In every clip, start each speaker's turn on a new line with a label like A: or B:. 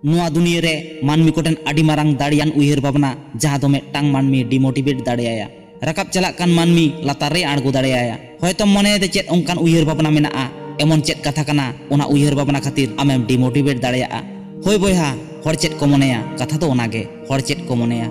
A: नुआ दुनिया रे मानमी कोटेन आडी मारांग दाड़ियान उयहर भावना जहां दो मेटटांग मानमी डिमोटिवेट दाड़ेया राकाब चलाक कान मानमी लातार रे आड़गो दाड़ेया होयतो मने दे चेत ओंकान उयहर भावना मेनाआ एमन चेत कथा काना ओना उयहर भावना खातिर आमेम डिमोटिवेट दाड़ेया होय बोयहा हर चेत को मनेया कथा तो ओनागे हर चेत को मनेया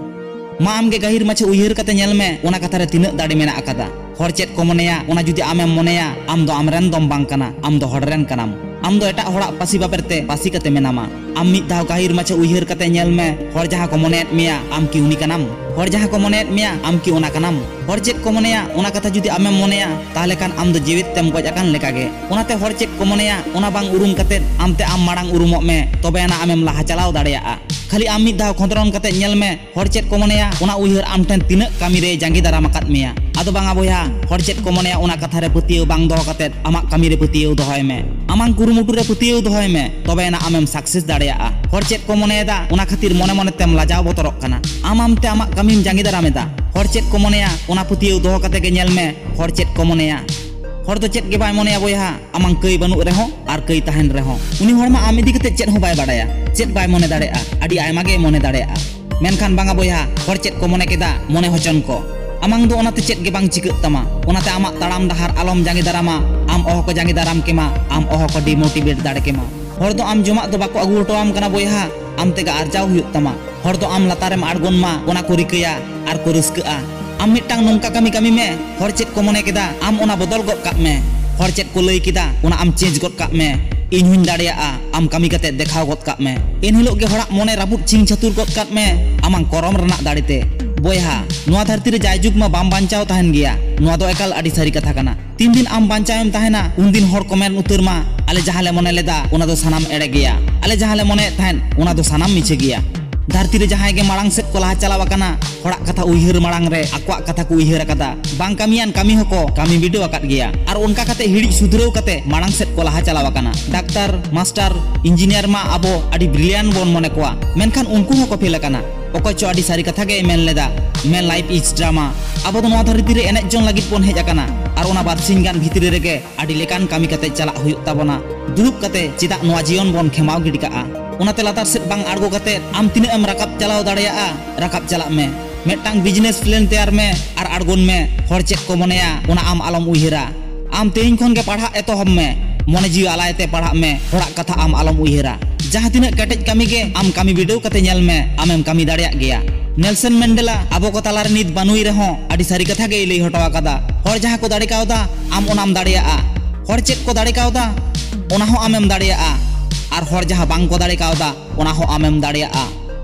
A: मा आमगे गहिर माछे उयहर कते नेल मे ओना कथा रे तिनाक दाड़ी मेना आकादा हर चेत को मनेया ओना जुदि आमेम मनेया आम दो आमरेन दम बांग काना आम दो हड़रेन कानाम आम दो एटा हड़ा पासी बापेरते पासी कते मेनामा आम मिद दाव गहिर माछे उयहर कते नेल मे हर जहां को मनेत मिया आम की उनी कानाम हर जहां को मनेत मिया आम की ओना कानाम हर चेत को मनेया ओना कथा जुदि आमेम मनेया ताहले कान आम दो जीवित तेम गज आकान लेकागे ओनाते हर चेत को मनेया ओना बांग उरुम कते आमते आम माड़ांग उरुमोग मे तबे ना आमेम लाहा चलाव दाड़ेया खाली आम मिद दाव खंतरन कते नेल मे हर चेत को मनेया ओना उयहर आम ठेन तिनाक कामी रे जांगी दाराम आकाद मेया आदो बांगा बोया हर चेत को मनेया ओना कथा रे पतियो बांग दोहो कते आमाक कामी रे पतियो दोहोय मे आमांग कुरुमुटु रे पतियो दोहोय मे तबे ना आमेम सक्सेस दाड़ेया हर चेत को मनेदा ओना खातिर मने मने तेम लाजाव बतरक काना आमते आमाक कामीम जांगी दारामेदा हर चेत को मनेया ओना पतियो दोहो कते गे नेल मे हर चेत को मनेया हर दो चेत गे बाय मनेया बोया आमांग कई बानु रेहो आर कई ताहेन रेहो उनी हर मा आम इदी कते चेत हो बाय बाड़ाया चेत बाय मने दाड़ेया आडी आयमा गे मने दाड़ेया मेनखान बांगा बोया हर चेत को मने केदा मने होचन को आमांग दो ओनाते चेत गे बांग चिकक तमा ओनाते आमाक ताड़ाम डाहार आलम जांगी दारामा आम ओहो को जांगी दाराम केमा आम ओहो को डिमोटिवेट दाड़े केमा हर दो आम जमाक दो बाको आगु हटोआम कना बोया आम तेगा आरजाव हुयुग तमा हर दो आम लातारेम आड़गोन मा ओना को रिकया आर को रस्काआ आम मिटटांग नोंका कामी कामी मे हर चेत को मने केदा आम ओना बदल गद काग मे हर चेत को लई केदा ओना आम चेंज गद काग मे इन हुइन दाड़ेया आम कामी कते देखाव गद काग मे इन हिलोग गे हड़ाक मने राबुट चिंग छतुर गद काग मे आमांग करम रनाक दाड़ेते बोया नुआ धरती रे जायजुग मा बाम बांचाव ताहेन गिया नुआ दो एकाल आडी सारी कथा काना तीन दिन आम बांचावेम ताहेना उन दिन हर कमेन उतर मा आले जहाले मने लेदा ओना दो सानाम एड़े गिया आले जहाले मने ताहेन ओना दो सानाम मिछे गिया धरती रे जहाय गे माड़ांग सेत को लाहा चलाव काना हड़ाक कथा उयहर माड़ांग रे आकोआक कथा को उयहर आकादा बांग कामियान कामी हको कामी बिडो आकाद गिया आर उनका कते हिड़ी सुधराव कते माड़ांग सेत को लाहा चलाव काना डाक्टर मास्टर इंजिनियर मा आबो आडी ब्रिलियन बोन मने कोआ मेनखान उनको हको फेल काना ओको चो आडी सारी कथा गे मेन लेदा मेन लाइफ इज ड्रामा आबो दो नोआ धरती रे एनेज जोन लागित बोन हेज आकाना आर ओना बारसिन गान भितरी रेगे आडी लेकान कामी कते चला हुयुग ताबोना दुरुब कते चिदा नोआ जीवन बोन खेमाव गिडी काआ ओनाते लातार सेत बांग आड़गो कते आम तिना एम राकाब चलाव दाड़ेया राकाब चलाक मे मेटटांग बिजनेस प्लान तैयार मे आर आड़गोन मे हर चेत को मनेया ओना आम आलम उयहरा आम तेहिन खन गे पढ़ा एतोहब मे मने जीव आलायते पढ़ा मे हड़ाक कथा आम आलम उयहरा जहां तिना केटेज कामी गे आम कामी बिडो कते नेल मे आमेम कामी दाड़ेया गेया नेल्सन मंडेला आबो को तालार नित बानुई रेहो आडी सारी कथा गे लई हटवा कादा हर जहां को दाड़े कावदा आम ओनाम दाड़ेया हर चेत को दाड़े कावदा ओना हो आमेम दाड़ेया आर हर जहां बांग को दाड़े कावदा ओना हो आमेम दाड़ेया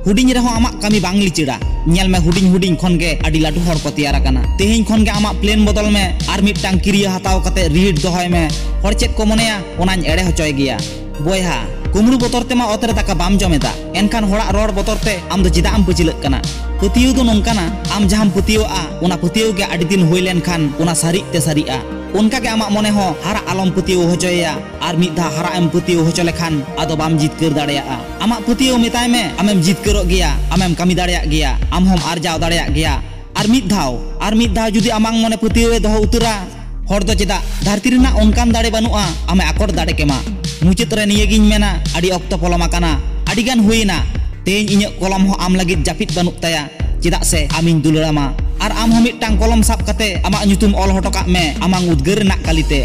A: हुडिंग रेहो आमाक कामी बांग लिचिड़ा नेल मे हुडिंग हुडिंग खन गे आडी लाडू हर को तैयार काना तेहिन खन गे आमाक प्लेन बदल मे आर मिटटांग किरिया हताव कते रीड दोहय मे हर चेत को मनेया ओनाñ एड़े होचय गिया बोयहा कुमरू बोतरते मा ओतरे दाका बाम जमेदा एनखान हड़ाक रोड बोतरते आम दो चिदा आम पचिलक काना पतियो दो नोंकाना आम जहां पतियोआ ओना पतियो गे आडी दिन हुई लेनखान ओना सारी ते सारीआ उनका के आमाक मने हो हारा आलम पतियो होचोया आर मिद धा हारा एम पतियो होचो लेखान आदो बाम जितकर दाड़ेया आमाक पतियो मेताय मे आमेम जितकरोग गिया आमेम कामी दाड़ेया गिया आम होम आरजाव दाड़ेया गिया आर मिद धाव जुदि आमांग मने पतियो दोहो उतरा हर दो चेदा धरती रेना ओनकान दाड़े बानुआ आमे आकोर दाड़े केमा मुचाद रे नियगिन मेना आडी ऑक्तो पलमा काना आडी गान हुइना तेज इᱧ कलम हो आम लगित जापित बानुक ताया चेदा से आमिन दुलरामा आर आम हो मिटटांग कलम साब कते आमा ᱧᱩᱛᱩᱢ ᱚᱞ ᱦᱚᱴᱚ ᱠᱟᱜ ᱢᱮ आमांग उद्गार रनाक कालीते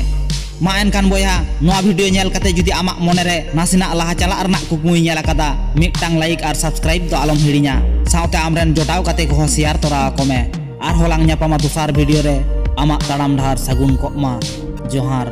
A: मा एनखान बोया नोआ भिडियो नेल कते जुदि आमाक मने रे नासिना लाहा चलाक रनाक कुकमुई नेल आकादा मिटटांग लाइक आर सब्सक्राइब दो आलम हिड़िña सावते आमरेन जोटाव कते को शेयर तोरा को मे आर होलांग ᱧᱟᱯᱟᱢᱟ दोसार भिडियो रे आमाक ताड़ाम ᱰᱟᱦᱟᱨ ᱥᱟᱹᱜᱩᱱ ᱠᱚᱜ ᱢᱟ जोहार।